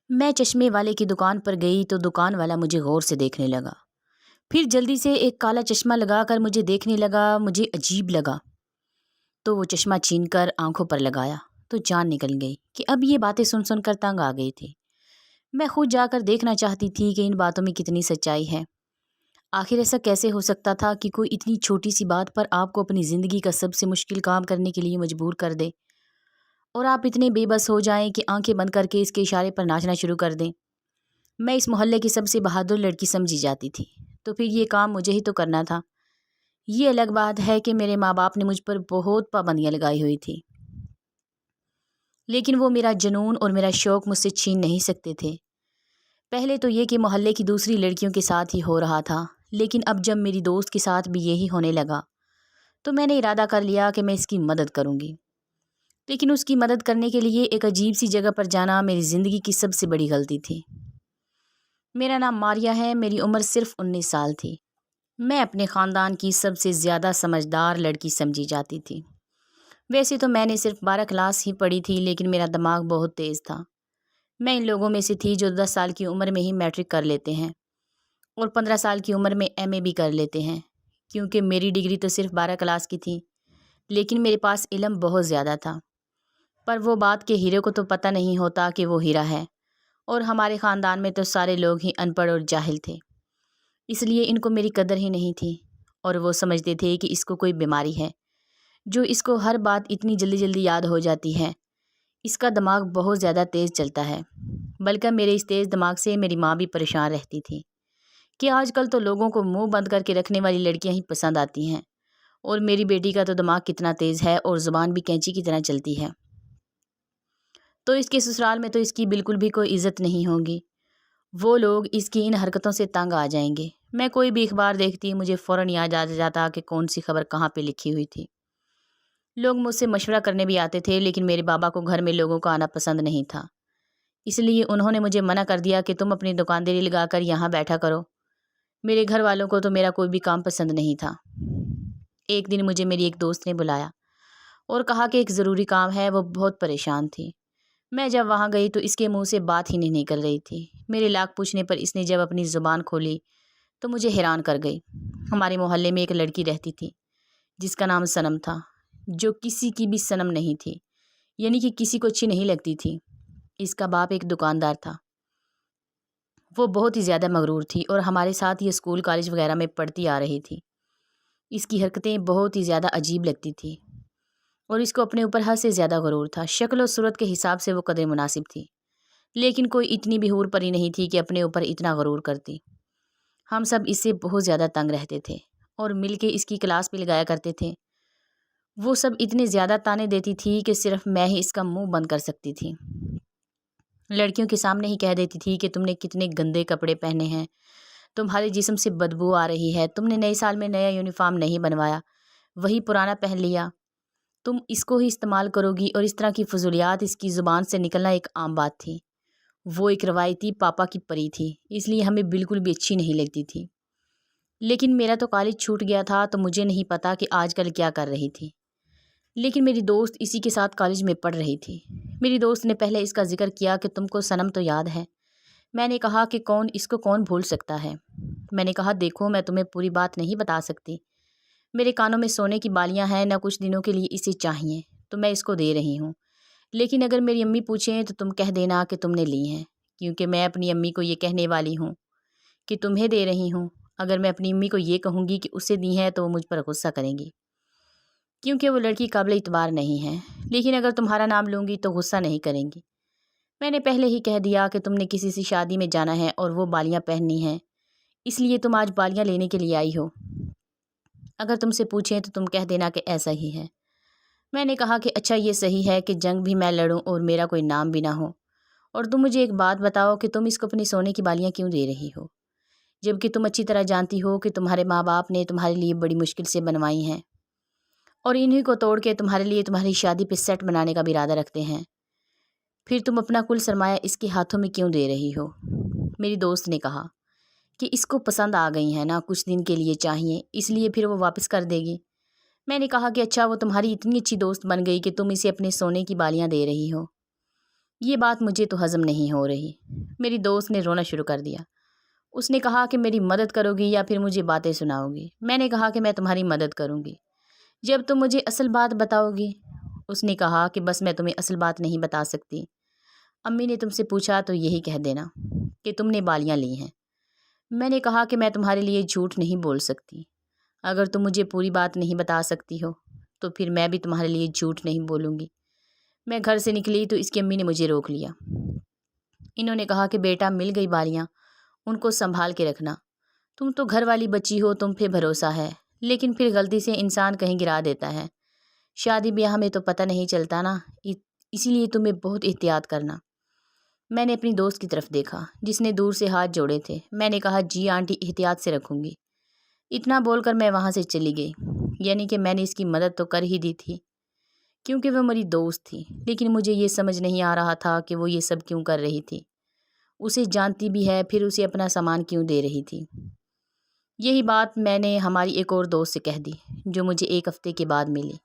میں چشمے والے کی دکان پر گئی تو دکان والا مجھے غور سے دیکھنے لگا، پھر جلدی سے ایک کالا چشمہ لگا کر مجھے دیکھنے لگا۔ مجھے عجیب لگا تو وہ چشمہ چھین کر آنکھوں پر لگایا تو جان نکل گئی کہ اب یہ باتیں سن سن کر تنگ آ گئی تھی۔ میں خود جا کر دیکھنا چاہتی تھی کہ ان باتوں میں کتنی سچائی ہے۔ آخر ایسا کیسے ہو سکتا تھا کہ کوئی اتنی چھوٹی سی بات پر آپ کو اپنی زندگی کا سب سے مشکل کام کرنے کے لیے مجبور کر دے اور آپ اتنے بے بس ہو جائیں کہ آنکھیں بند کر کے اس کے اشارے پر ناچنا شروع کر دیں۔ میں اس محلے کی سب سے بہادر لڑکی سمجھی جاتی تھی، تو پھر یہ کام مجھے ہی تو کرنا تھا۔ یہ الگ بات ہے کہ میرے ماں باپ نے مجھ پر بہت پابندیاں لگائی ہوئی تھی، لیکن وہ میرا جنون اور میرا شوق مجھ سے چھین نہیں سکتے تھے۔ پہلے تو یہ کہ محلے کی دوسری لڑکیوں کے ساتھ ہی ہو رہا تھا، لیکن اب جب میری دوست کے ساتھ بھی یہی ہونے لگا تو میں نے ارادہ کر لیا کہ میں اس کی مدد کروں گی۔ لیکن اس کی مدد کرنے کے لیے ایک عجیب سی جگہ پر جانا میری زندگی کی سب سے بڑی غلطی تھی۔ میرا نام ماریا ہے، میری عمر صرف 19 سال تھی۔ میں اپنے خاندان کی سب سے زیادہ سمجھدار لڑکی سمجھی جاتی تھی۔ ویسے تو میں نے صرف 12 کلاس ہی پڑھی تھی، لیکن میرا دماغ بہت تیز تھا۔ میں ان لوگوں میں سے تھی جو 10 سال کی عمر میں ہی میٹرک کر لیتے ہیں اور 15 سال کی عمر میں ایم اے بھی کر لیتے ہیں، کیونکہ میری ڈگری تو صرف 12 کلاس کی تھی، لیکن میرے پاس علم بہت زیادہ تھا۔ پر وہ بات کہ ہیرے کو تو پتہ نہیں ہوتا کہ وہ ہیرا ہے، اور ہمارے خاندان میں تو سارے لوگ ہی ان پڑھ اور جاہل تھے، اس لیے ان کو میری قدر ہی نہیں تھی، اور وہ سمجھتے تھے کہ اس کو کوئی بیماری ہے جو اس کو ہر بات اتنی جلدی جلدی یاد ہو جاتی ہے۔ اس کا دماغ بہت زیادہ تیز چلتا ہے، بلکہ میرے اس تیز دماغ سے میری ماں بھی پریشان رہتی تھی کہ آج کل تو لوگوں کو منہ بند کر کے رکھنے والی لڑکیاں ہی پسند آتی ہیں، اور میری بیٹی کا تو دماغ کتنا تیز ہے اور زبان بھی کینچی کی طرح چلتی ہے، تو اس کے سسرال میں تو اس کی بالکل بھی کوئی عزت نہیں ہوگی۔ وہ لوگ اس کی ان حرکتوں سے تنگ آ جائیں گے۔ میں کوئی بھی اخبار دیکھتی مجھے فوراً یاد آ جاتا کہ کون سی خبر کہاں پہ لکھی ہوئی تھی۔ لوگ مجھ سے مشورہ کرنے بھی آتے تھے، لیکن میرے بابا کو گھر میں لوگوں کا آنا پسند نہیں تھا، اس لیے انہوں نے مجھے منع کر دیا کہ تم اپنی دکانداری لگا کر یہاں بیٹھا کرو۔ میرے گھر والوں کو تو میرا کوئی بھی کام پسند نہیں تھا۔ ایک دن مجھے میری ایک دوست نے بلایا اور کہا کہ ایک ضروری کام ہے، وہ بہت پریشان تھی۔ میں جب وہاں گئی تو اس کے منہ سے بات ہی نہیں نکل رہی تھی۔ میرے لاکھ پوچھنے پر اس نے جب اپنی زبان کھولی تو مجھے حیران کر گئی۔ ہمارے محلے میں ایک لڑکی رہتی تھی جس کا نام صنم تھا، جو کسی کی بھی صنم نہیں تھی، یعنی کہ کسی کو اچھی نہیں لگتی تھی۔ اس کا باپ ایک دکاندار تھا۔ وہ بہت ہی زیادہ مغرور تھی اور ہمارے ساتھ یہ اسکول کالج وغیرہ میں پڑھتی آ رہی تھی۔ اس کی حرکتیں بہت ہی زیادہ عجیب لگتی تھی اور اس کو اپنے اوپر حد سے زیادہ غرور تھا۔ شکل و صورت کے حساب سے وہ قدر مناسب تھی، لیکن کوئی اتنی بھی حور پری نہیں تھی کہ اپنے اوپر اتنا غرور کرتی۔ ہم سب اس سے بہت زیادہ تنگ رہتے تھے اور مل کے اس کی کلاس بھی لگایا کرتے تھے۔ وہ سب اتنے زیادہ تانے دیتی تھی کہ صرف میں ہی اس کا منہ بند کر سکتی تھی۔ لڑکیوں کے سامنے ہی کہہ دیتی تھی کہ تم نے کتنے گندے کپڑے پہنے ہیں، تمہارے جسم سے بدبو آ رہی ہے، تم نے نئے سال میں نیا یونیفارم نہیں بنوایا، وہی پرانا پہن لیا، تم اس کو ہی استعمال کرو گی، اور اس طرح کی فضولیات اس کی زبان سے نکلنا ایک عام بات تھی۔ وہ ایک روایتی پاپا کی پری تھی، اس لیے ہمیں بالکل بھی اچھی نہیں لگتی تھی۔ لیکن میرا تو کالج چھوٹ گیا تھا تو مجھے نہیں پتا کہ آج کل کیا کر رہی تھی، لیکن میری دوست اسی کے ساتھ کالج میں پڑھ رہی تھی۔ میری دوست نے پہلے اس کا ذکر کیا کہ تم کو صنم تو یاد ہے؟ میں نے کہا کہ اس کو کون بھول سکتا ہے۔ میں نے کہا دیکھو، میں تمہیں پوری بات نہیں بتا سکتی، میرے کانوں میں سونے کی بالیاں ہیں، نہ کچھ دنوں کے لیے اسے چاہیے تو میں اس کو دے رہی ہوں، لیکن اگر میری امی پوچھیں تو تم کہہ دینا کہ تم نے لی ہیں، کیونکہ میں اپنی امی کو یہ کہنے والی ہوں کہ تمہیں دے رہی ہوں۔ اگر میں اپنی امی کو یہ کہوں گی کہ اسے دی ہیں تو وہ مجھ پر غصہ کریں گی، کیونکہ وہ لڑکی قابل اعتبار نہیں ہے، لیکن اگر تمہارا نام لوں گی تو غصہ نہیں کریں گی۔ میں نے پہلے ہی کہہ دیا کہ تم نے کسی سے شادی میں جانا ہے اور وہ بالیاں پہننی ہیں، اس لیے تم آج بالیاں لینے کے لیے آئی ہو۔ اگر تم سے پوچھیں تو تم کہہ دینا کہ ایسا ہی ہے۔ میں نے کہا کہ اچھا، یہ صحیح ہے کہ جنگ بھی میں لڑوں اور میرا کوئی نام بھی نہ ہو، اور تم مجھے ایک بات بتاؤ کہ تم اس کو اپنی سونے کی بالیاں کیوں دے رہی ہو، جبکہ تم اچھی طرح جانتی ہو کہ تمہارے ماں باپ نے تمہارے لیے بڑی مشکل سے بنوائی ہیں، اور انہی کو توڑ کے تمہارے لیے تمہاری شادی پہ سیٹ بنانے کا بھی ارادہ رکھتے ہیں، پھر تم اپنا کل سرمایہ اس کے ہاتھوں میں کیوں دے رہی ہو؟ میری دوست نے کہا کہ اس کو پسند آ گئی ہیں نا، کچھ دن کے لیے چاہیے، اس لیے پھر وہ واپس کر دے گی۔ میں نے کہا کہ اچھا، وہ تمہاری اتنی اچھی دوست بن گئی کہ تم اسے اپنے سونے کی بالیاں دے رہی ہو؟ یہ بات مجھے تو ہضم نہیں ہو رہی۔ میری دوست نے رونا شروع کر دیا۔ اس نے کہا کہ میری مدد کرو گی یا پھر مجھے باتیں سناؤ گی؟ میں نے کہا کہ میں تمہاری مدد کروں گی جب تم مجھے اصل بات بتاؤ گی۔ اس نے کہا کہ بس میں تمہیں اصل بات نہیں بتا سکتی۔ امی نے تم سے پوچھا تو یہی کہہ دینا کہ تم نے بالیاں لی ہیں۔ میں نے کہا کہ میں تمہارے لیے جھوٹ نہیں بول سکتی۔ اگر تم مجھے پوری بات نہیں بتا سکتی ہو تو پھر میں بھی تمہارے لیے جھوٹ نہیں بولوں گی۔ میں گھر سے نکلی تو اس کی امی نے مجھے روک لیا۔ انہوں نے کہا کہ بیٹا مل گئی بالیاں، ان کو سنبھال کے رکھنا۔ تم تو گھر والی بچی ہو، تم پہ بھروسہ ہے، لیکن پھر غلطی سے انسان کہیں گرا دیتا ہے۔ شادی بیاہ میں تو پتہ نہیں چلتا نا، اسی لیے تمہیں بہت احتیاط کرنا۔ میں نے اپنی دوست کی طرف دیکھا جس نے دور سے ہاتھ جوڑے تھے۔ میں نے کہا جی آنٹی، احتیاط سے رکھوں گی۔ اتنا بول کر میں وہاں سے چلی گئی، یعنی کہ میں نے اس کی مدد تو کر ہی دی تھی کیونکہ وہ میری دوست تھی، لیکن مجھے یہ سمجھ نہیں آ رہا تھا کہ وہ یہ سب کیوں کر رہی تھی۔ اسے جانتی بھی ہے، پھر اسے اپنا سامان کیوں دے رہی تھی؟ یہی بات میں نے ہماری ایک اور دوست سے کہہ دی جو مجھے ایک ہفتے کے بعد ملی۔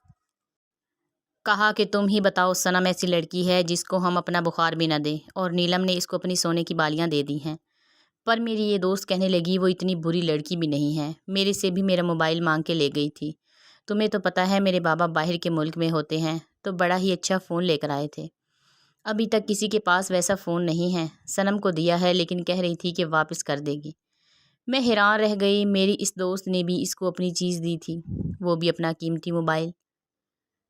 کہا کہ تم ہی بتاؤ، صنم ایسی لڑکی ہے جس کو ہم اپنا بخار بھی نہ دیں، اور نیلم نے اس کو اپنی سونے کی بالیاں دے دی ہیں۔ پر میری یہ دوست کہنے لگی وہ اتنی بری لڑکی بھی نہیں ہے، میرے سے بھی میرا موبائل مانگ کے لے گئی تھی۔ تمہیں تو پتہ ہے میرے بابا باہر کے ملک میں ہوتے ہیں تو بڑا ہی اچھا فون لے کر آئے تھے۔ ابھی تک کسی کے پاس ویسا فون نہیں ہے۔ صنم کو دیا ہے لیکن کہہ رہی تھی کہ واپس کر دے گی۔ میں حیران رہ گئی، میری اس دوست نے بھی اس کو اپنی چیز دی تھی، وہ بھی اپنا قیمتی موبائل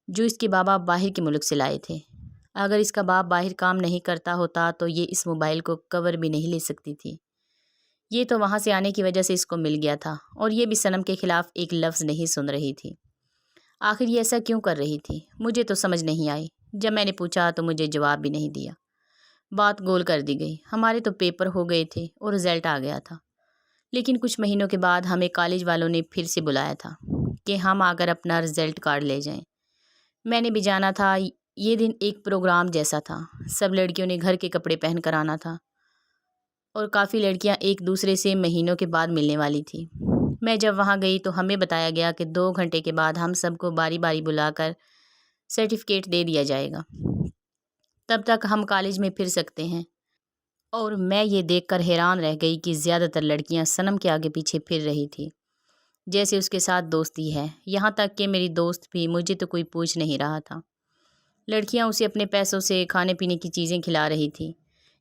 جو اس کے بابا باہر کے ملک سے لائے تھے۔ اگر اس کا باپ باہر کام نہیں کرتا ہوتا تو یہ اس موبائل کو کور بھی نہیں لے سکتی تھی۔ یہ تو وہاں سے آنے کی وجہ سے اس کو مل گیا تھا، اور یہ بھی صنم کے خلاف ایک لفظ نہیں سن رہی تھی۔ آخر یہ ایسا کیوں کر رہی تھی؟ مجھے تو سمجھ نہیں آئی۔ جب میں نے پوچھا تو مجھے جواب بھی نہیں دیا۔ بات گول کر دی گئی۔ ہمارے تو پیپر ہو گئے تھے اور رزلٹ آ گیا تھا، لیکن کچھ مہینوں کے بعد ہمیں کالج والوں نے پھر سے بلایا تھا کہ ہم آ کر اپنا رزلٹ کارڈ لے جائیں۔ میں نے بھی جانا تھا۔ یہ دن ایک پروگرام جیسا تھا۔ سب لڑکیوں نے گھر کے کپڑے پہن کر آنا تھا اور کافی لڑکیاں ایک دوسرے سے مہینوں کے بعد ملنے والی تھی۔ میں جب وہاں گئی تو ہمیں بتایا گیا کہ 2 گھنٹے کے بعد ہم سب کو باری باری بلا کر سرٹیفکیٹ دے دیا جائے گا، تب تک ہم کالج میں پھر سکتے ہیں۔ اور میں یہ دیکھ کر حیران رہ گئی کہ زیادہ تر لڑکیاں صنم کے آگے پیچھے پھر رہی تھی جیسے اس کے ساتھ دوستی ہے، یہاں تک کہ میری دوست بھی، مجھے تو کوئی پوچھ نہیں رہا تھا۔ لڑکیاں اسے اپنے پیسوں سے کھانے پینے کی چیزیں کھلا رہی تھی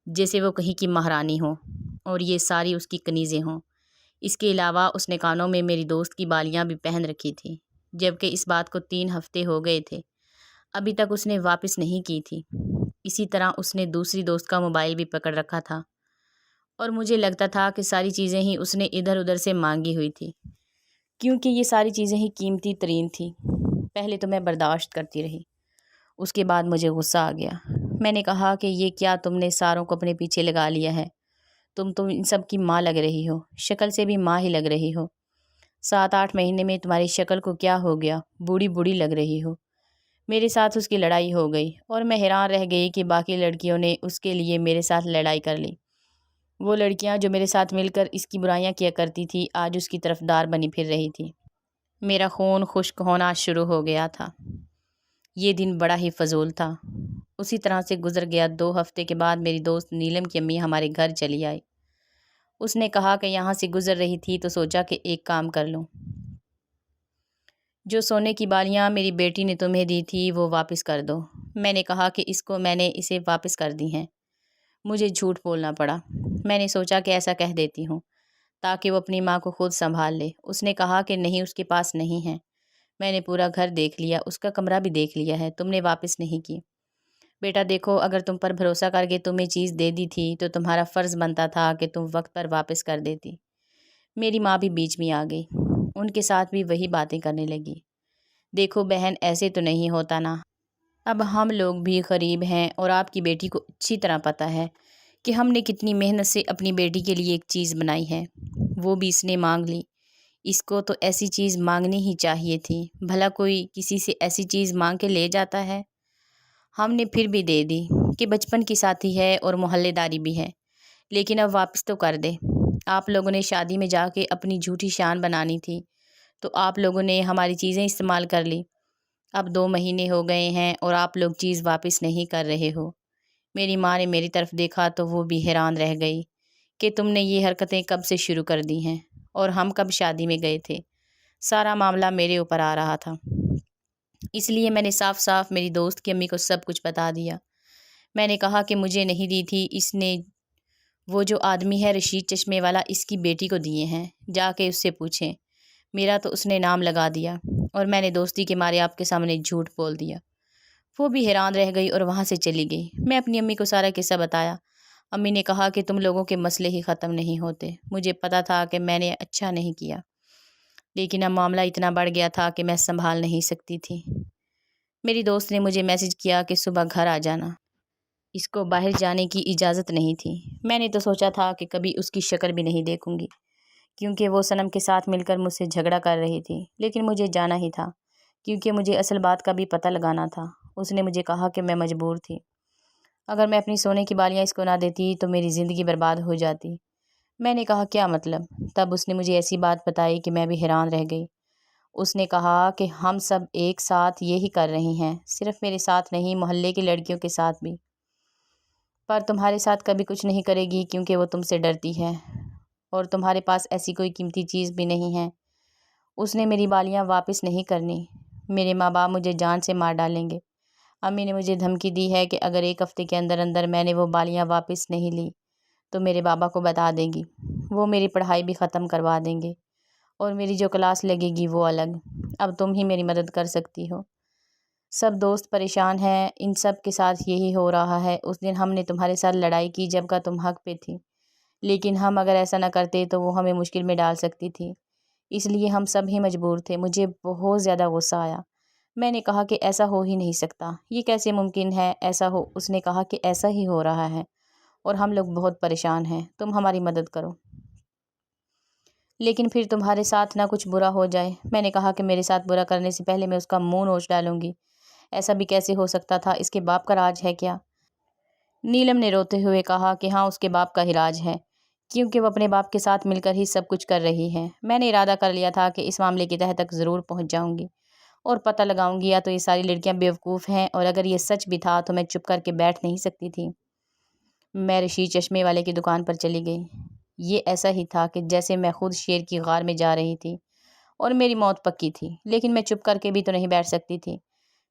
جیسے وہ کہیں کی مہارانی ہو اور یہ ساری اس کی کنیزیں ہوں۔ اس کے علاوہ اس نے کانوں میں میری دوست کی بالیاں بھی پہن رکھی تھی، جبکہ اس بات کو 3 ہفتے ہو گئے تھے، ابھی تک اس نے واپس نہیں کی تھی۔ اسی طرح اس نے دوسری دوست کا موبائل بھی پکڑ رکھا تھا، اور مجھے لگتا تھا کہ ساری چیزیں ہی اس نے ادھر ادھر سے مانگی ہوئی تھی، کیونکہ یہ ساری چیزیں ہی قیمتی ترین تھیں۔ پہلے تو میں برداشت کرتی رہی، اس کے بعد مجھے غصہ آ گیا۔ میں نے کہا کہ یہ کیا تم نے ساروں کو اپنے پیچھے لگا لیا ہے؟ تم تو ان سب کی ماں لگ رہی ہو، شکل سے بھی ماں ہی لگ رہی ہو۔ 7-8 مہینے میں تمہاری شکل کو کیا ہو گیا؟ بوڑھی بوڑھی لگ رہی ہو۔ میرے ساتھ اس کی لڑائی ہو گئی اور میں حیران رہ گئی کہ باقی لڑکیوں نے اس کے لیے میرے ساتھ لڑائی کر لی۔ وہ لڑکیاں جو میرے ساتھ مل کر اس کی برائیاں کیا کرتی تھی آج اس کی طرفدار بنی پھر رہی تھی۔ میرا خون خشک ہونا شروع ہو گیا تھا۔ یہ دن بڑا ہی فضول تھا۔ اسی طرح سے گزر گیا۔ 2 ہفتے کے بعد میری دوست نیلم کی امی ہمارے گھر چلی آئی۔ اس نے کہا کہ یہاں سے گزر رہی تھی تو سوچا کہ ایک کام کر لوں، جو سونے کی بالیاں میری بیٹی نے تمہیں دی تھی وہ واپس کر دو۔ میں نے کہا کہ میں نے اسے واپس کر دی ہیں۔ مجھے جھوٹ بولنا پڑا۔ میں نے سوچا کہ ایسا کہہ دیتی ہوں تاکہ وہ اپنی ماں کو خود سنبھال لے۔ اس نے کہا کہ نہیں، اس کے پاس نہیں ہے۔ میں نے پورا گھر دیکھ لیا، اس کا کمرہ بھی دیکھ لیا ہے، تم نے واپس نہیں کی۔ بیٹا دیکھو، اگر تم پر بھروسہ کر کے تمہیں چیز دے دی تھی تو تمہارا فرض بنتا تھا کہ تم وقت پر واپس کر دیتی۔ میری ماں بھی بیچ میں آ گئی، ان کے ساتھ بھی وہی باتیں کرنے لگی۔ دیکھو بہن، ایسے تو نہیں ہوتا نا، اب ہم لوگ بھی غریب ہیں اور آپ کی بیٹی کو اچھی طرح پتہ ہے کہ ہم نے کتنی محنت سے اپنی بیٹی کے لیے ایک چیز بنائی ہے، وہ بھی اس نے مانگ لی۔ اس کو تو ایسی چیز مانگنی ہی چاہیے تھی، بھلا کوئی کسی سے ایسی چیز مانگ کے لے جاتا ہے؟ ہم نے پھر بھی دے دی کہ بچپن کی ساتھی ہے اور محلے داری بھی ہے، لیکن اب واپس تو کر دے۔ آپ لوگوں نے شادی میں جا کے اپنی جھوٹی شان بنانی تھی تو آپ لوگوں نے ہماری چیزیں استعمال کر لی۔ اب 2 مہینے ہو گئے ہیں اور آپ لوگ چیز واپس نہیں کر رہے ہو۔ میری ماں نے میری طرف دیکھا تو وہ بھی حیران رہ گئی کہ تم نے یہ حرکتیں کب سے شروع کر دی ہیں اور ہم کب شادی میں گئے تھے۔ سارا معاملہ میرے اوپر آ رہا تھا، اس لیے میں نے صاف صاف میری دوست کی امی کو سب کچھ بتا دیا۔ میں نے کہا کہ مجھے نہیں دی تھی، اس نے وہ جو آدمی ہے رشید چشمے والا، اس کی بیٹی کو دیے ہیں، جا کے اس سے پوچھیں۔ میرا تو اس نے نام لگا دیا اور میں نے دوستی کے مارے آپ کے سامنے جھوٹ بول دیا۔ وہ بھی حیران رہ گئی اور وہاں سے چلی گئی۔ میں اپنی امی کو سارا قصہ بتایا۔ امی نے کہا کہ تم لوگوں کے مسئلے ہی ختم نہیں ہوتے۔ مجھے پتا تھا کہ میں نے اچھا نہیں کیا، لیکن اب معاملہ اتنا بڑھ گیا تھا کہ میں سنبھال نہیں سکتی تھی۔ میری دوست نے مجھے میسج کیا کہ صبح گھر آ جانا، اس کو باہر جانے کی اجازت نہیں تھی۔ میں نے تو سوچا تھا کہ کبھی اس کی شکل بھی نہیں دیکھوں گی، کیونکہ وہ صنم کے ساتھ مل کر مجھ سے جھگڑا کر رہی تھی، لیکن مجھے جانا ہی تھا کیونکہ مجھے اصل بات کا بھی پتہ لگانا تھا۔ اس نے مجھے کہا کہ میں مجبور تھی، اگر میں اپنی سونے کی بالیاں اس کو نہ دیتی تو میری زندگی برباد ہو جاتی۔ میں نے کہا کیا مطلب؟ تب اس نے مجھے ایسی بات بتائی کہ میں بھی حیران رہ گئی۔ اس نے کہا کہ ہم سب ایک ساتھ یہی کر رہی ہیں، صرف میرے ساتھ نہیں، محلے کی لڑکیوں کے ساتھ بھی، پر تمہارے ساتھ کبھی کچھ نہیں کرے گی کیونکہ وہ تم سے ڈرتی ہے اور تمہارے پاس ایسی کوئی قیمتی چیز بھی نہیں ہے۔ اس نے میری بالیاں واپس نہیں کرنی، میرے ماں باپ مجھے جان سے مار ڈالیں گے۔ امی نے مجھے دھمکی دی ہے کہ اگر ایک ہفتے کے اندر اندر میں نے وہ بالیاں واپس نہیں لی تو میرے بابا کو بتا دے گی، وہ میری پڑھائی بھی ختم کروا دیں گے اور میری جو کلاس لگے گی وہ الگ۔ اب تم ہی میری مدد کر سکتی ہو۔ سب دوست پریشان ہیں، ان سب کے ساتھ یہی ہو رہا ہے۔ اس دن ہم نے تمہارے ساتھ لڑائی کی جب کا تم حق پہ تھی، لیکن ہم اگر ایسا نہ کرتے تو وہ ہمیں مشکل میں ڈال سکتی تھی، اس لیے ہم سب ہی مجبور تھے۔ مجھے بہت زیادہ غصہ آیا۔ میں نے کہا کہ ایسا ہو ہی نہیں سکتا، یہ کیسے ممکن ہے ایسا ہو؟ اس نے کہا کہ ایسا ہی ہو رہا ہے اور ہم لوگ بہت پریشان ہیں، تم ہماری مدد کرو، لیکن پھر تمہارے ساتھ نہ کچھ برا ہو جائے۔ میں نے کہا کہ میرے ساتھ برا کرنے سے پہلے میں اس کا منہ نوچ ڈالوں گی، ایسا بھی کیسے ہو سکتا تھا؟ اس کے باپ کا راج ہے کیا؟ نیلم نے روتے ہوئے کہا کہ ہاں، اس کے باپ کا ہی راج ہے، کیونکہ وہ اپنے باپ کے ساتھ مل کر ہی سب کچھ کر رہی ہے۔ میں نے ارادہ کر لیا تھا کہ اس معاملے کی تہہ تک ضرور پہنچ جاؤں گی اور پتہ لگاؤں گی، یا تو یہ ساری لڑکیاں بیوقوف ہیں اور اگر یہ سچ بھی تھا تو میں چپ کر کے بیٹھ نہیں سکتی تھی۔ میں رشید چشمے والے کی دکان پر چلی گئی۔ یہ ایسا ہی تھا کہ جیسے میں خود شیر کی غار میں جا رہی تھی اور میری موت پکی تھی، لیکن میں چپ کر کے بھی تو نہیں بیٹھ سکتی تھی۔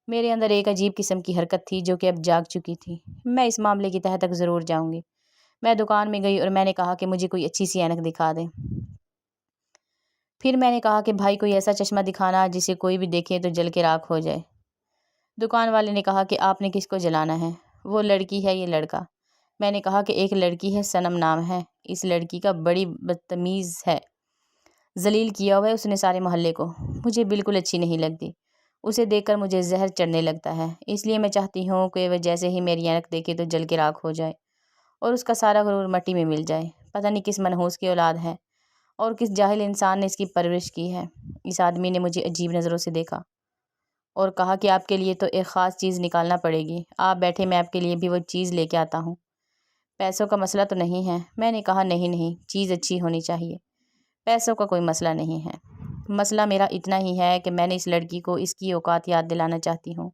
میرے اندر ایک عجیب قسم کی حرکت تھی جو کہ اب جاگ چکی تھی۔ میں اس معاملے کی تہہ تک ضرور جاؤں گی۔ میں دکان میں گئی اور میں نے کہا کہ مجھے کوئی اچھی سی اینک دکھا دیں۔ پھر میں نے کہا کہ بھائی کوئی ایسا چشمہ دکھانا جسے کوئی بھی دیکھے تو جل کے راکھ ہو جائے۔ دکان والے نے کہا کہ آپ نے کس کو جلانا ہے؟ وہ لڑکی ہے، یہ لڑکا؟ میں نے کہا کہ ایک لڑکی ہے، صنم نام ہے، اس لڑکی کا بڑی بدتمیز ہے، ذلیل کیا ہوا ہے اس نے سارے محلے کو، مجھے بالکل اچھی نہیں لگتی، اسے دیکھ کر مجھے زہر چڑھنے لگتا ہے، اس لیے میں چاہتی ہوں کہ وہ جیسے ہی میری اینک دیکھے تو جل کے راکھ ہو جائے اور اس کا سارا غرور مٹی میں مل جائے۔ پتہ نہیں کس منحوس کی اولاد ہے اور کس جاہل انسان نے اس کی پرورش کی ہے۔ اس آدمی نے مجھے عجیب نظروں سے دیکھا اور کہا کہ آپ کے لیے تو ایک خاص چیز نکالنا پڑے گی، آپ بیٹھے، میں آپ کے لیے بھی وہ چیز لے کے آتا ہوں۔ پیسوں کا مسئلہ تو نہیں ہے؟ میں نے کہا نہیں، چیز اچھی ہونی چاہیے، پیسوں کا کوئی مسئلہ نہیں ہے، مسئلہ میرا اتنا ہی ہے کہ میں نے اس لڑکی کو اس کی اوقات یاد دلانا چاہتی ہوں۔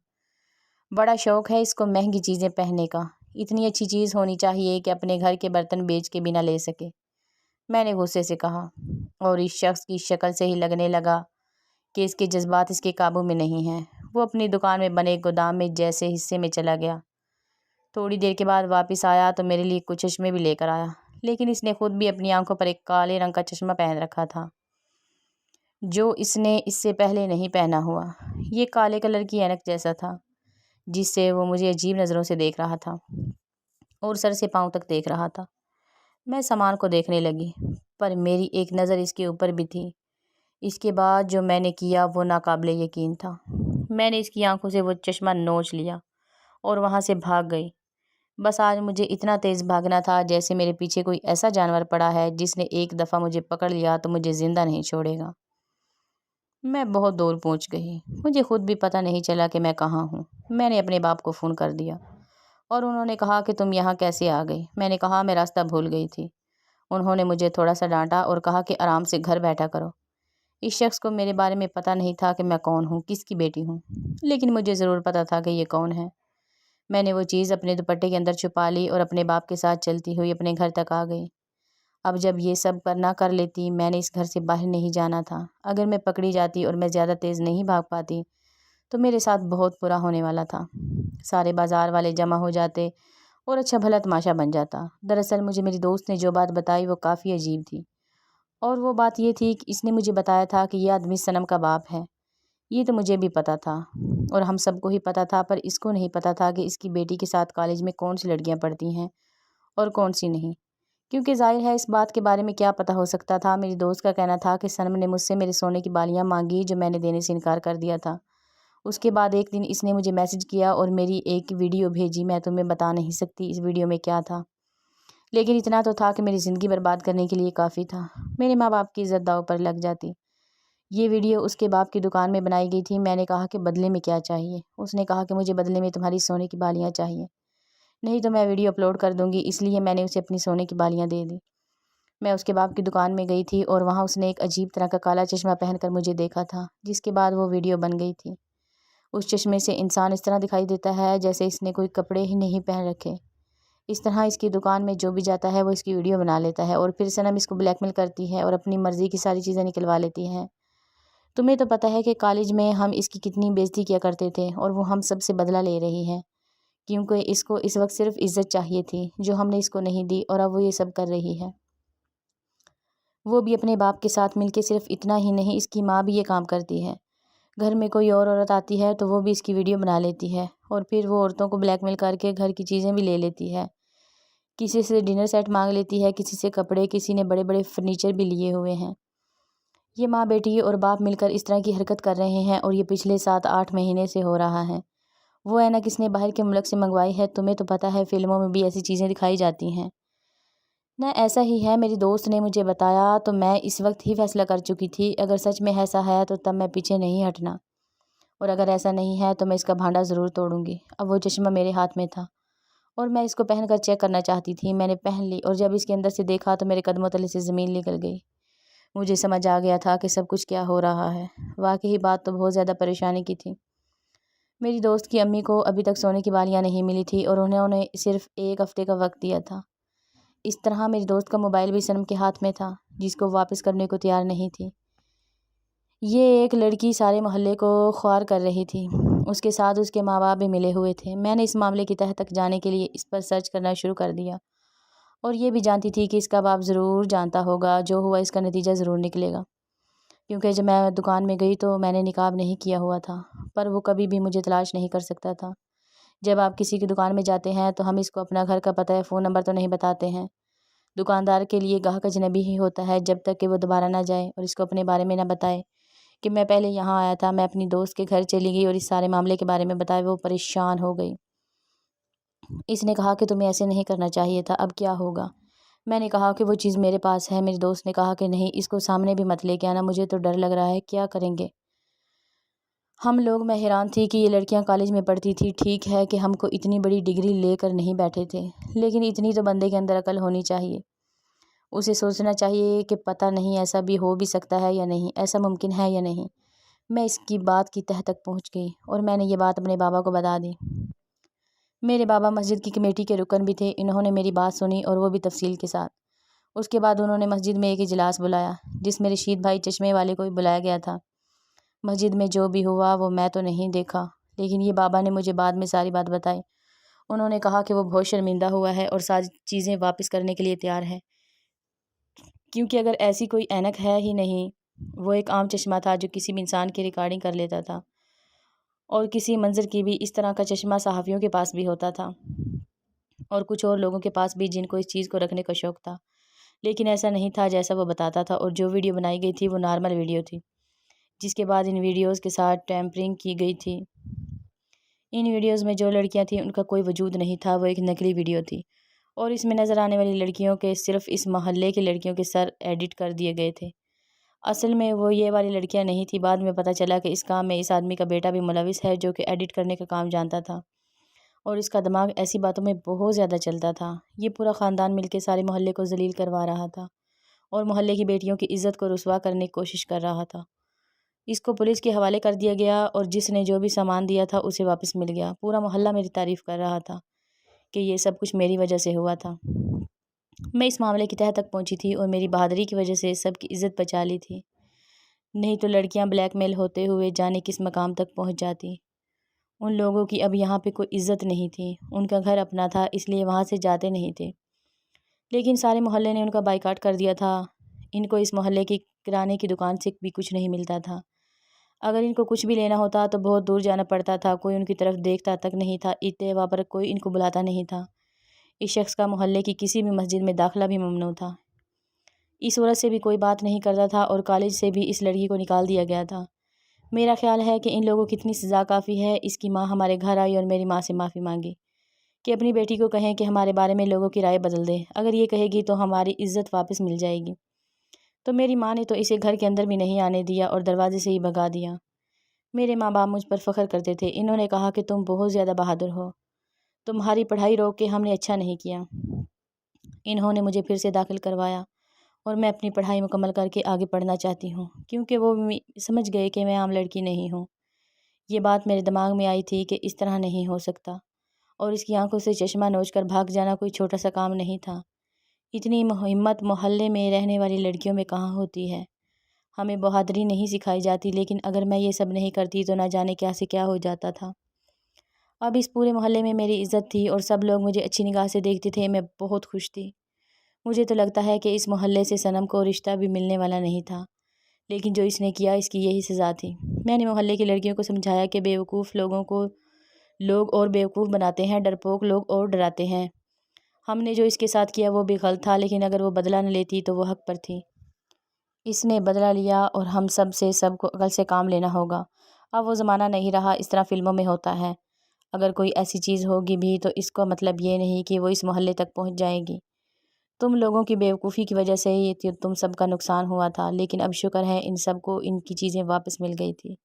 بڑا شوق ہے اس کو مہنگی چیزیں پہننے کا، اتنی اچھی چیز ہونی چاہیے کہ اپنے گھر کے برتن بیچ کے بھی نہ لے سکے۔ میں نے غصے سے کہا اور اس شخص کی شکل سے ہی لگنے لگا کہ اس کے جذبات اس کے قابو میں نہیں ہیں۔ وہ اپنی دکان میں بنے گودام میں جیسے حصے میں چلا گیا۔ تھوڑی دیر کے بعد واپس آیا تو میرے لیے کچھ چشمے بھی لے کر آیا، لیکن اس نے خود بھی اپنی آنکھوں پر ایک کالے رنگ کا چشمہ پہن رکھا تھا جو اس نے اس سے پہلے نہیں پہنا ہوا۔ یہ کالے کلر کی اینک جیسا تھا جس سے وہ مجھے عجیب نظروں سے دیکھ رہا تھا اور سر سے پاؤں تک دیکھ رہا تھا۔ میں سامان کو دیکھنے لگی، پر میری ایک نظر اس کے اوپر بھی تھی۔ اس کے بعد جو میں نے کیا وہ ناقابل یقین تھا۔ میں نے اس کی آنکھوں سے وہ چشمہ نوچ لیا اور وہاں سے بھاگ گئی۔ بس آج مجھے اتنا تیز بھاگنا تھا جیسے میرے پیچھے کوئی ایسا جانور پڑا ہے جس نے ایک دفعہ مجھے پکڑ لیا تو مجھے زندہ نہیں چھوڑے گا۔ میں بہت دور پہنچ گئی، مجھے خود بھی پتہ نہیں چلا کہ میں کہاں ہوں۔ میں نے اپنے باپ کو فون کر دیا اور انہوں نے کہا کہ تم یہاں کیسے آ گئی؟ میں نے کہا میں راستہ بھول گئی تھی۔ انہوں نے مجھے تھوڑا سا ڈانٹا اور کہا کہ آرام سے گھر بیٹھا کرو۔ اس شخص کو میرے بارے میں پتہ نہیں تھا کہ میں کون ہوں، کس کی بیٹی ہوں، لیکن مجھے ضرور پتہ تھا کہ یہ کون ہے۔ میں نے وہ چیز اپنے دوپٹے کے اندر چھپا لی اور اپنے باپ کے ساتھ چلتی ہوئی اپنے گھر تک آ گئی۔ اب جب یہ سب کرنا کر لیتی، میں نے اس گھر سے باہر نہیں جانا تھا۔ اگر میں پکڑی جاتی اور میں زیادہ تیز نہیں بھاگ پاتی تو میرے ساتھ بہت برا ہونے والا تھا۔ سارے بازار والے جمع ہو جاتے اور اچھا بھلا تماشا بن جاتا۔ دراصل مجھے میری دوست نے جو بات بتائی وہ کافی عجیب تھی، اور وہ بات یہ تھی کہ اس نے مجھے بتایا تھا کہ یہ آدمی صنم کا باپ ہے۔ یہ تو مجھے بھی پتا تھا اور ہم سب کو ہی پتا تھا، پر اس کو نہیں پتا تھا کہ اس کی بیٹی کے ساتھ کالج میں کون سی لڑکیاں پڑھتی ہیں اور کون سی نہیں، کیونکہ ظاہر ہے اس بات کے بارے میں کیا پتا ہو سکتا تھا۔ میری دوست کا کہنا تھا کہ صنم نے مجھ سے میرے سونے کی بالیاں مانگی جو میں نے دینے سے انکار کر دیا تھا۔ اس کے بعد ایک دن اس نے مجھے میسج کیا اور میری ایک ویڈیو بھیجی۔ میں تمہیں بتا نہیں سکتی اس ویڈیو میں کیا تھا، لیکن اتنا تو تھا کہ میری زندگی برباد کرنے کے لیے کافی تھا۔ میرے ماں باپ کی عزت داؤ پر لگ جاتی۔ یہ ویڈیو اس کے باپ کی دکان میں بنائی گئی تھی۔ میں نے کہا کہ بدلے میں کیا چاہیے؟ اس نے کہا کہ مجھے بدلے میں تمہاری سونے کی بالیاں چاہیے، نہیں تو میں ویڈیو اپلوڈ کر دوں گی۔ اس لیے میں نے اسے اپنی سونے کی بالیاں دے دی۔ میں اس کے باپ کی دکان میں گئی تھی اور وہاں اس نے ایک عجیب طرح کا کالا چشمہ پہن کر مجھے دیکھا تھا، جس کے بعد وہ ویڈیو بن گئی تھی۔ اس چشمے سے انسان اس طرح دکھائی دیتا ہے جیسے اس نے کوئی کپڑے ہی نہیں پہن رکھے۔ اس طرح اس کی دکان میں جو بھی جاتا ہے وہ اس کی ویڈیو بنا لیتا ہے، اور پھر صنم اس کو بلیک میل کرتی ہے اور اپنی مرضی کی ساری چیزیں نکلوا لیتی ہے۔ تمہیں تو پتہ ہے کہ کالج میں ہم اس کی کتنی بےعزتی کیا کرتے تھے، اور وہ ہم سب سے بدلہ لے رہی ہے، کیونکہ اس کو اس وقت صرف عزت چاہیے تھی جو ہم نے اس کو نہیں دی، اور اب وہ یہ سب کر رہی ہے۔ وہ بھی اپنے باپ کے ساتھ مل کے۔ صرف اتنا ہی نہیں، اس کی ماں بھی یہ کام کرتی ہے۔ گھر میں کوئی اور عورت آتی ہے تو وہ بھی اس کی ویڈیو بنا لیتی ہے، اور پھر وہ عورتوں کو بلیک میل کر کے گھر کی چیزیں بھی لے لیتی ہے۔ کسی سے ڈنر سیٹ مانگ لیتی ہے، کسی سے کپڑے، کسی نے بڑے بڑے فرنیچر بھی لیے ہوئے ہیں۔ یہ ماں بیٹی اور باپ مل کر اس طرح کی حرکت کر رہے ہیں، اور یہ پچھلے 7-8 مہینے سے ہو رہا ہے۔ وہ اینک اس نے باہر کے ملک سے منگوائی ہے۔ تمہیں تو پتہ ہے فلموں میں بھی ایسی چیزیں دکھائی جاتی ہیں نہ؟ ایسا ہی ہے، میری دوست نے مجھے بتایا تو میں اس وقت ہی فیصلہ کر چکی تھی۔ اگر سچ میں ایسا ہے تو تب میں پیچھے نہیں ہٹنا، اور اگر ایسا نہیں ہے تو میں اس کا بھانڈا ضرور توڑوں گی۔ اب وہ چشمہ میرے ہاتھ میں تھا اور میں اس کو پہن کر چیک کرنا چاہتی تھی۔ میں نے پہن لی، اور جب اس کے اندر سے دیکھا تو میرے قدموں تلے سے زمین نکل گئی۔ مجھے سمجھ آ گیا تھا کہ سب کچھ کیا ہو رہا ہے۔ واقعی بات تو بہت زیادہ پریشانی کی تھی۔ میری دوست کی امی کو ابھی تک سونے کی بالیاں نہیں ملی تھی، اور انہوں نے صرف 1 ہفتے کا وقت دیا تھا۔ اس طرح میری دوست کا موبائل بھی صنم کے ہاتھ میں تھا، جس کو واپس کرنے کو تیار نہیں تھی۔ یہ ایک لڑکی سارے محلے کو خوار کر رہی تھی۔ اس کے ساتھ اس کے ماں باپ بھی ملے ہوئے تھے۔ میں نے اس معاملے کی تہہ تک جانے کے لیے اس پر سرچ کرنا شروع کر دیا، اور یہ بھی جانتی تھی کہ اس کا باپ ضرور جانتا ہوگا۔ جو ہوا اس کا نتیجہ ضرور نکلے گا، کیونکہ جب میں دکان میں گئی تو میں نے نقاب نہیں کیا ہوا تھا، پر وہ کبھی بھی مجھے تلاش نہیں کر سکتا تھا۔ جب آپ کسی کی دکان میں جاتے ہیں تو ہم اس کو اپنا گھر کا پتہ، فون نمبر تو نہیں بتاتے ہیں۔ دکاندار کے لیے گاہک اجنبی ہی ہوتا ہے جب تک کہ وہ دوبارہ نہ جائے اور اس کو اپنے بارے میں نہ بتائے کہ میں پہلے یہاں آیا تھا۔ میں اپنی دوست کے گھر چلی گئی اور اس سارے معاملے کے بارے میں بتایا۔ وہ پریشان ہو گئی۔ اس نے کہا کہ تمہیں ایسے نہیں کرنا چاہیے تھا، اب کیا ہوگا؟ میں نے کہا کہ وہ چیز میرے پاس ہے۔ میری دوست نے کہا کہ نہیں، اس کو سامنے بھی مت لے کے آنا، مجھے تو ڈر لگ رہا ہے، کیا کریں گے ہم لوگ؟ میں حیران تھی کہ یہ لڑکیاں کالج میں پڑھتی تھی۔ ٹھیک ہے کہ ہم کو اتنی بڑی ڈگری لے کر نہیں بیٹھے تھے، لیکن اتنی تو بندے کے اندر عقل ہونی چاہیے۔ اسے سوچنا چاہیے کہ پتہ نہیں ایسا بھی ہو بھی سکتا ہے یا نہیں، ایسا ممکن ہے یا نہیں۔ میں اس کی بات کی تہہ تک پہنچ گئی اور میں نے یہ بات اپنے بابا کو بتا دی۔ میرے بابا مسجد کی کمیٹی کے رکن بھی تھے۔ انہوں نے میری بات سنی، اور وہ بھی تفصیل کے ساتھ۔ اس کے بعد انہوں نے مسجد میں ایک اجلاس بلایا، جس میں رشید بھائی چشمے والے کو بھی بلایا گیا تھا۔ مسجد میں جو بھی ہوا وہ میں تو نہیں دیکھا، لیکن یہ بابا نے مجھے بعد میں ساری بات بتائی۔ انہوں نے کہا کہ وہ بہت شرمندہ ہوا ہے اور ساری چیزیں واپس کرنے کے لیے تیار ہے، کیونکہ اگر ایسی کوئی اینک ہے ہی نہیں، وہ ایک عام چشمہ تھا جو کسی بھی انسان کی ریکارڈنگ کر لیتا تھا، اور کسی منظر کی بھی۔ اس طرح کا چشمہ صحافیوں کے پاس بھی ہوتا تھا، اور کچھ اور لوگوں کے پاس بھی جن کو اس چیز کو رکھنے کا شوق تھا، لیکن ایسا نہیں تھا جیسا وہ بتاتا تھا۔ اور جو ویڈیو بنائی گئی تھی وہ نارمل ویڈیو تھی، جس کے بعد ان ویڈیوز کے ساتھ ٹیمپرنگ کی گئی تھی۔ ان ویڈیوز میں جو لڑکیاں تھیں ان کا کوئی وجود نہیں تھا، وہ ایک نقلی ویڈیو تھی، اور اس میں نظر آنے والی لڑکیوں کے صرف اس محلے کی لڑکیوں کے سر ایڈٹ کر دیے گئے تھے۔ اصل میں وہ یہ والی لڑکیاں نہیں تھیں۔ بعد میں پتہ چلا کہ اس کام میں اس آدمی کا بیٹا بھی ملوث ہے، جو کہ ایڈٹ کرنے کا کام جانتا تھا، اور اس کا دماغ ایسی باتوں میں بہت زیادہ چلتا تھا۔ یہ پورا خاندان مل کے سارے محلے کو ذلیل کروا رہا تھا، اور محلے کی بیٹیوں کی عزت کو رسوا کرنے کی کوشش کر رہا تھا۔ اس کو پولیس کے حوالے کر دیا گیا اور جس نے جو بھی سامان دیا تھا اسے واپس مل گیا۔ پورا محلہ میری تعریف کر رہا تھا کہ یہ سب کچھ میری وجہ سے ہوا تھا۔ میں اس معاملے کی تہہ تک پہنچی تھی اور میری بہادری کی وجہ سے سب کی عزت بچا لی تھی، نہیں تو لڑکیاں بلیک میل ہوتے ہوئے جانے کس مقام تک پہنچ جاتی۔ ان لوگوں کی اب یہاں پہ کوئی عزت نہیں تھی، ان کا گھر اپنا تھا اس لیے وہاں سے جاتے نہیں تھے، لیکن سارے محلے نے ان کا بائیکاٹ کر دیا تھا۔ ان کو اس محلے کی کرانے کی دکان سے بھی کچھ نہیں ملتا تھا۔ اگر ان کو کچھ بھی لینا ہوتا تو بہت دور جانا پڑتا تھا، کوئی ان کی طرف دیکھتا تک نہیں تھا، عید تہوار پر کوئی ان کو بلاتا نہیں تھا۔ اس شخص کا محلے کی کسی بھی مسجد میں داخلہ بھی ممنوع تھا۔ اس عورت سے بھی کوئی بات نہیں کرتا تھا اور کالج سے بھی اس لڑکی کو نکال دیا گیا تھا۔ میرا خیال ہے کہ ان لوگوں کی اتنی سزا کافی ہے۔ اس کی ماں ہمارے گھر آئی اور میری ماں سے معافی مانگی کہ اپنی بیٹی کو کہیں کہ ہمارے بارے میں لوگوں کی رائے بدل دے، اگر یہ کہے گی تو ہماری عزت واپس مل جائے گی۔ تو میری ماں نے تو اسے گھر کے اندر بھی نہیں آنے دیا اور دروازے سے ہی بھگا دیا۔ میرے ماں باپ مجھ پر فخر کرتے تھے، انہوں نے کہا کہ تم بہت زیادہ بہادر ہو، تمہاری پڑھائی روک کے ہم نے اچھا نہیں کیا۔ انہوں نے مجھے پھر سے داخل کروایا اور میں اپنی پڑھائی مکمل کر کے آگے پڑھنا چاہتی ہوں، کیونکہ وہ سمجھ گئے کہ میں عام لڑکی نہیں ہوں۔ یہ بات میرے دماغ میں آئی تھی کہ اس طرح نہیں ہو سکتا، اور اس کی آنکھوں سے چشمہ نوچ کر بھاگ جانا کوئی چھوٹا سا کام نہیں تھا۔ اتنی ہمت محلے میں رہنے والی لڑکیوں میں کہاں ہوتی ہے۔ ہمیں بہادری نہیں سکھائی جاتی، لیکن اگر میں یہ سب نہیں کرتی تو نہ جانے کیا سے کیا ہو جاتا تھا۔ اب اس پورے محلے میں میری عزت تھی اور سب لوگ مجھے اچھی نگاہ سے دیکھتے تھے، میں بہت خوش تھی۔ مجھے تو لگتا ہے کہ اس محلے سے صنم کو رشتہ بھی ملنے والا نہیں تھا، لیکن جو اس نے کیا اس کی یہی سزا تھی۔ میں نے محلے کی لڑکیوں کو سمجھایا کہ بیوقوف لوگوں کو لوگ اور بیوقوف بناتے ہیں، ڈرپوک لوگ اور ڈراتے ہیں۔ ہم نے جو اس کے ساتھ کیا وہ بھی غلط تھا، لیکن اگر وہ بدلہ نہ لیتی تو وہ حق پر تھی۔ اس نے بدلہ لیا اور ہم سب کو عقل سے کام لینا ہوگا۔ اب وہ زمانہ نہیں رہا، اس طرح فلموں میں ہوتا ہے۔ اگر کوئی ایسی چیز ہوگی بھی تو اس کا مطلب یہ نہیں کہ وہ اس محلے تک پہنچ جائے گی۔ تم لوگوں کی بیوقوفی کی وجہ سے ہی تم سب کا نقصان ہوا تھا، لیکن اب شکر ہے ان سب کو ان کی چیزیں واپس مل گئی تھی۔